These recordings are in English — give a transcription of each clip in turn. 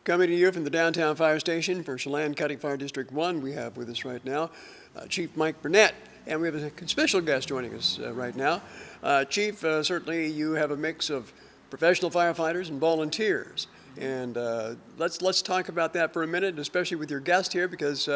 Coming to you from the downtown fire station for Chelan Cutting Fire District 1, we have with us right now Chief Mike Burnett, and we have a special guest joining us right now. Chief, certainly you have a mix of professional firefighters and volunteers, and let's talk about that for a minute, especially with your guest here, because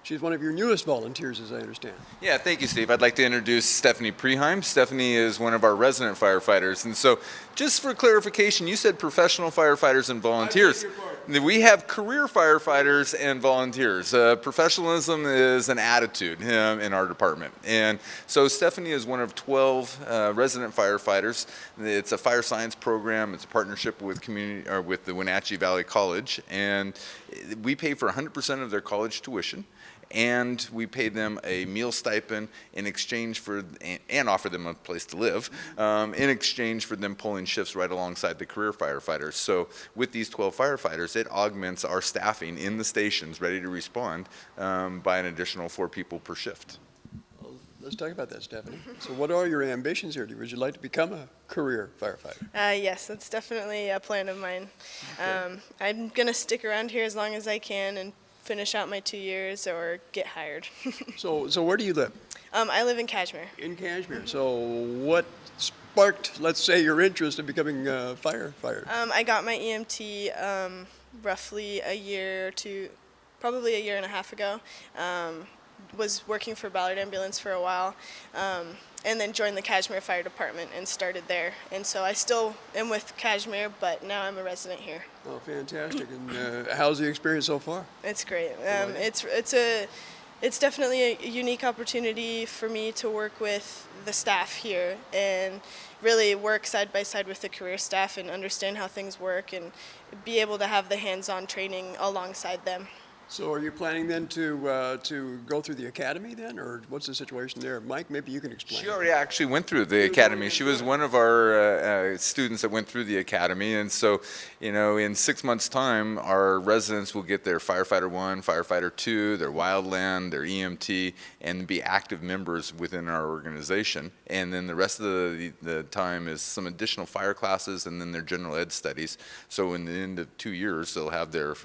she's one of your newest volunteers, as I understand. Yeah, thank you, Steve. I'd like to introduce Stephanie Preheim. Stephanie is one of our resident firefighters. And so, just for clarification, you said professional firefighters and volunteers. We have career firefighters and volunteers. Professionalism is an attitude in our department. And so Stephanie is one of 12 resident firefighters. It's a fire science program. It's a partnership with with the Wenatchee Valley College. And we pay for 100% of their college tuition. And we pay them a meal stipend in exchange for, and offer them a place to live, in exchange for them pulling shifts right alongside the career firefighters. So with these 12 firefighters, it augments our staffing in the stations ready to respond by an additional 4 people per shift. Well, let's talk about that, Stephanie. So what are your ambitions here? Would you like to become a career firefighter? Yes, that's definitely a plan of mine. Okay. I'm going to stick around here as long as I can and finish out my 2 years or get hired. So where do you live? I live in Kashmir. In Kashmir. So what sparked, let's say, your interest in becoming a firefighter? I got my EMT roughly probably a year and a half ago. Was working for Ballard Ambulance for a while, and then joined the Kashmir Fire Department and started there. And so I still am with Kashmir, but now I'm a resident here. Oh, fantastic. And how's the experience so far? It's great. It's definitely a unique opportunity for me to work with the staff here and really work side by side with the career staff and understand how things work and be able to have the hands-on training alongside them. So are you planning then to go through the academy then, or what's the situation there? Mike, maybe you can explain. She already actually went through the academy. She was one of our students that went through the academy, and so, you know, in 6 months' time, our residents will get their Firefighter 1, Firefighter 2, their Wildland, their EMT, and be active members within our organization. And then the rest of the time is some additional fire classes and then their general ed studies. So in the end of 2 years, they'll have their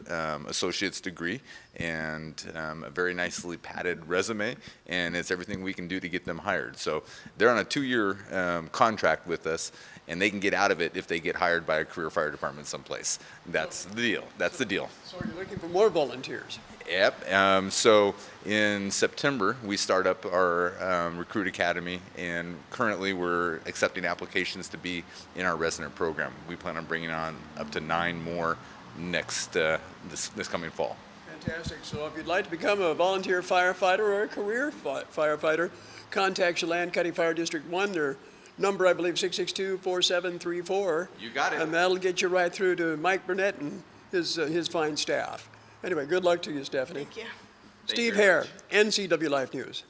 associate's degree and a very nicely padded resume, and it's everything we can do to get them hired. So they're on a 2-year contract with us, and they can get out of it if they get hired by a career fire department someplace. That's the deal. That's the deal. So you're looking for more volunteers? Yep. So in September, we start up our Recruit Academy, and currently we're accepting applications to be in our resident program. We plan on bringing on up to 9 more next this coming fall. Fantastic. So if you'd like to become a volunteer firefighter or a career firefighter, contact Chelan Cutting Fire District 1. Their number, I believe, 662-4734. You got it. And that'll get you right through to Mike Burnett and his fine staff. Anyway, good luck to you, Stephanie. Thank you. Steve Hare, NCW Life News.